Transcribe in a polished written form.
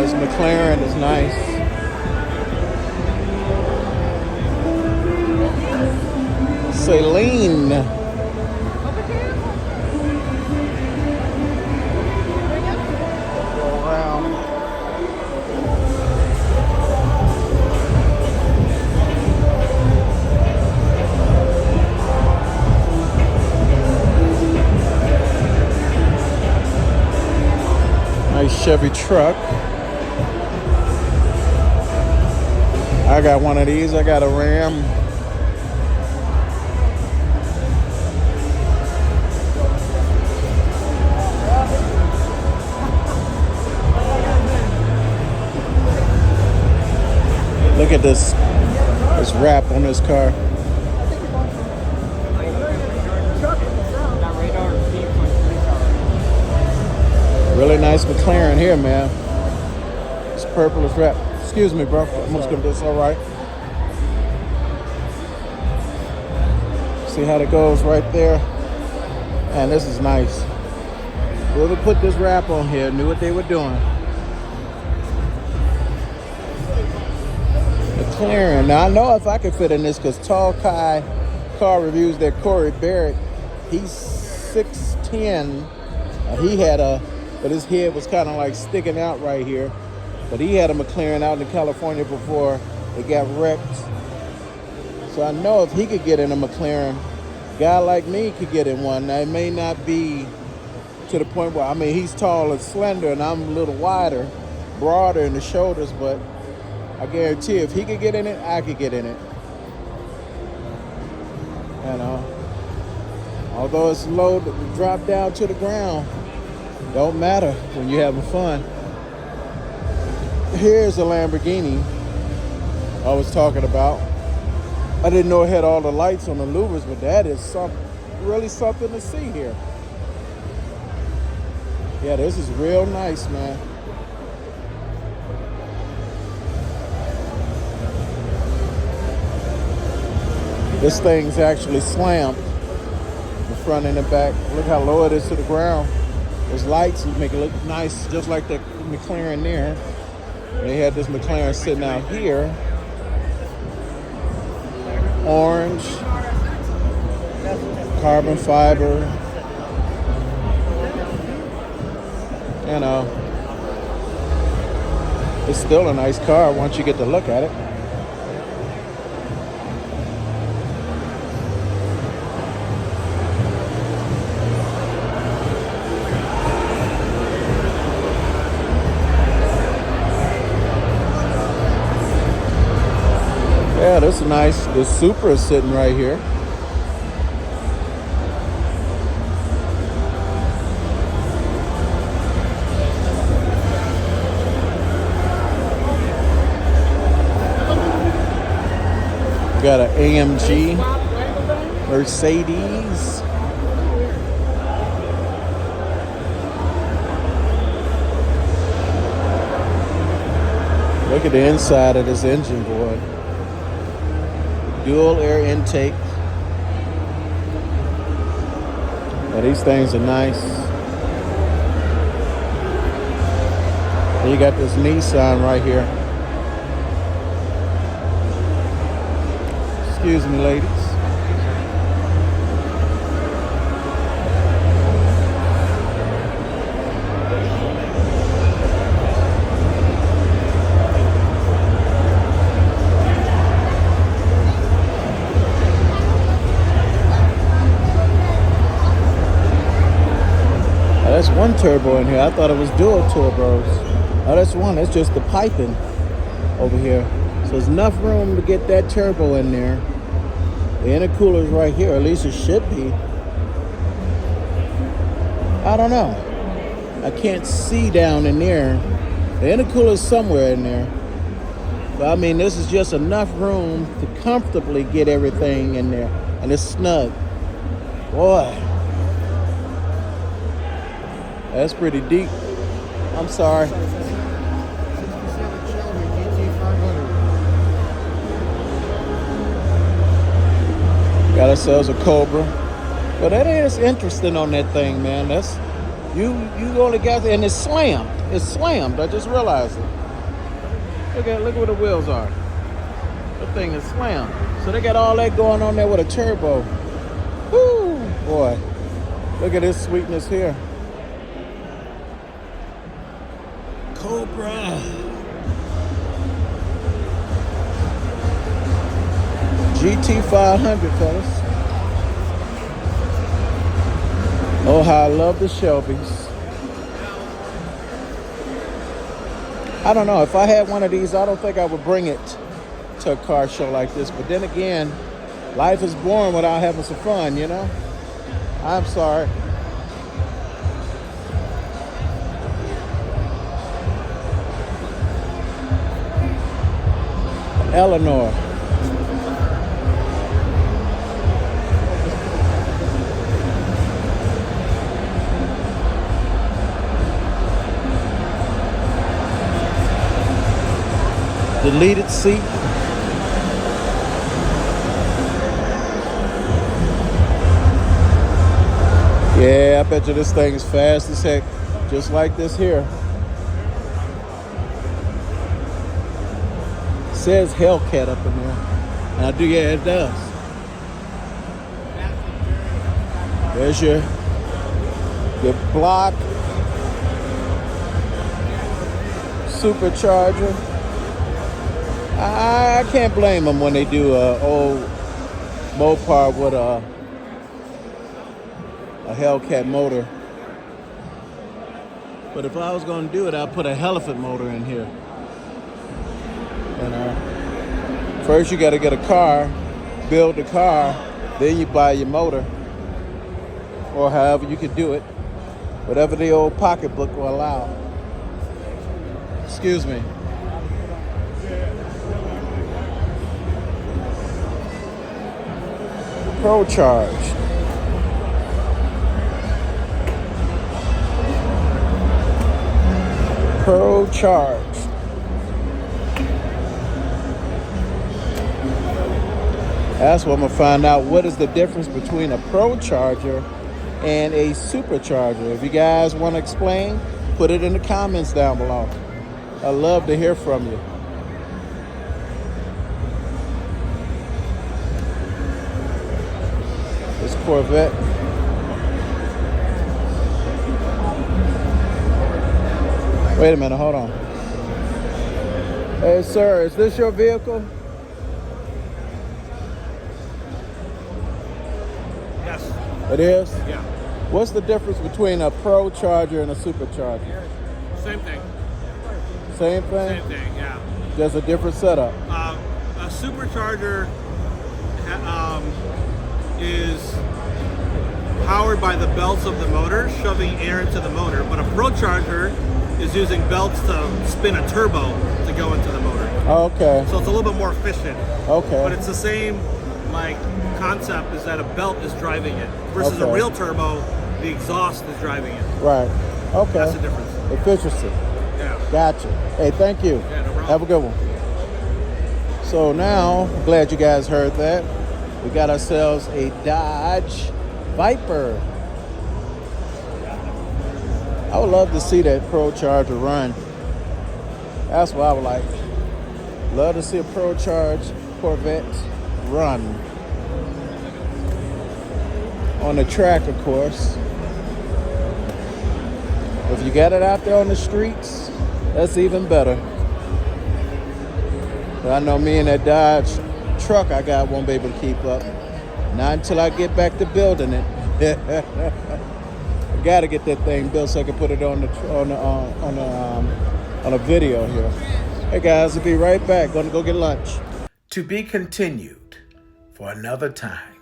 This McLaren is nice. Celine. Go around. Nice Chevy truck. I got one of these. I got a Ram. Look at this wrap on this car. Really nice McLaren here, man. This purple is wrapped. Excuse me, bro. I'm just gonna do this all right. See how it goes right there? Man, this is nice. Whoever put this wrap on here knew what they were doing. McLaren. Now I know if I could fit in this, because Tall Kai Car Reviews, that Corey Barrett, he's 6'10". He had but his head was kind of like sticking out right here. But he had a McLaren out in California before it got wrecked. So I know if he could get in a McLaren, a guy like me could get in one. Now it may not be to the point where, I mean, he's tall and slender and I'm a little wider, broader in the shoulders, but I guarantee if he could get in it, I could get in it. You know, although it's low to drop down to the ground, don't matter when you're having fun. Here's a Lamborghini I was talking about. I didn't know it had all the lights on the louvers, but that is really something to see here. Yeah, this is real nice, man. This thing's actually slammed, the front and the back. Look how low it is to the ground. Those lights make it look nice, just like the McLaren there. They had this McLaren sitting out here. Orange, carbon fiber. You know, it's still a nice car once you get to look at it. Yeah, this is nice. The Supra is sitting right here. Got an AMG Mercedes. Look at the inside of this engine, boy. Dual air intake. Now these things are nice. And you got this Nissan right here. Excuse me, ladies. That's one turbo in here. I thought it was dual turbos. Oh, that's one. That's just the piping over here. So there's enough room to get that turbo in there. The intercooler's right here. At least it should be. I don't know. I can't see down in there. The intercooler's somewhere in there. But I mean, this is just enough room to comfortably get everything in there. And it's snug. Boy. That's pretty deep. I'm sorry. Got ourselves a Cobra. But that is interesting on that thing, man. That's you only got, and it's slammed. is slammed. I just realized it. Look where the wheels are. The thing is slammed. So they got all that going on there with a turbo. Woo, boy. Look at this sweetness here. Cobra. GT500, fellas. Oh, how I love the Shelbys. I don't know. If I had one of these, I don't think I would bring it to a car show like this. But then again, life is boring without having some fun, you know? I'm sorry. Eleanor. Deleted seat. Yeah, I bet you this thing is fast as heck, just like this here. It says Hellcat up in there. And I do, yeah, it does. There's your block supercharger. I can't blame them when they do a old Mopar with a Hellcat motor. But if I was going to do it, I'd put a Elephant motor in here. You know, first you got to get a car, build the car, then you buy your motor, or however you can do it, whatever the old pocketbook will allow. Excuse me. Pro charge. Pro charge. That's what I'm gonna find out. What is the difference between a Pro charger and a supercharger? If you guys want to explain, put it in the comments down below. I'd love to hear from you. This Corvette. Wait a minute, hold on. Hey, sir, is this your vehicle? Yes. It is? Yeah. What's the difference between a Pro charger and a supercharger? Same thing. Same thing? Same thing, yeah. Just a different setup. A supercharger is powered by the belts of the motor, shoving air into the motor, but a Pro charger is using belts to spin a turbo to go into the motor. Okay. So it's a little bit more efficient. Okay. But it's the same concept, is that a belt is driving it versus a real turbo, the exhaust is driving it. Right. Okay. That's the difference. Efficiency. Yeah. Gotcha. Hey, thank you. Yeah, no problem. Have a good one. So now, glad you guys heard that. We got ourselves a Dodge Viper. I would love to see that Pro charger run. That's what I would like. Love to see a Pro charge Corvette run. On the track, of course. If you got it out there on the streets, that's even better. But I know me and that Dodge truck I got won't be able to keep up. Not until I get back to building it. I gotta get that thing built so I can put it on a video here. Hey guys, I'll be right back. Gonna go get lunch. To be continued for another time.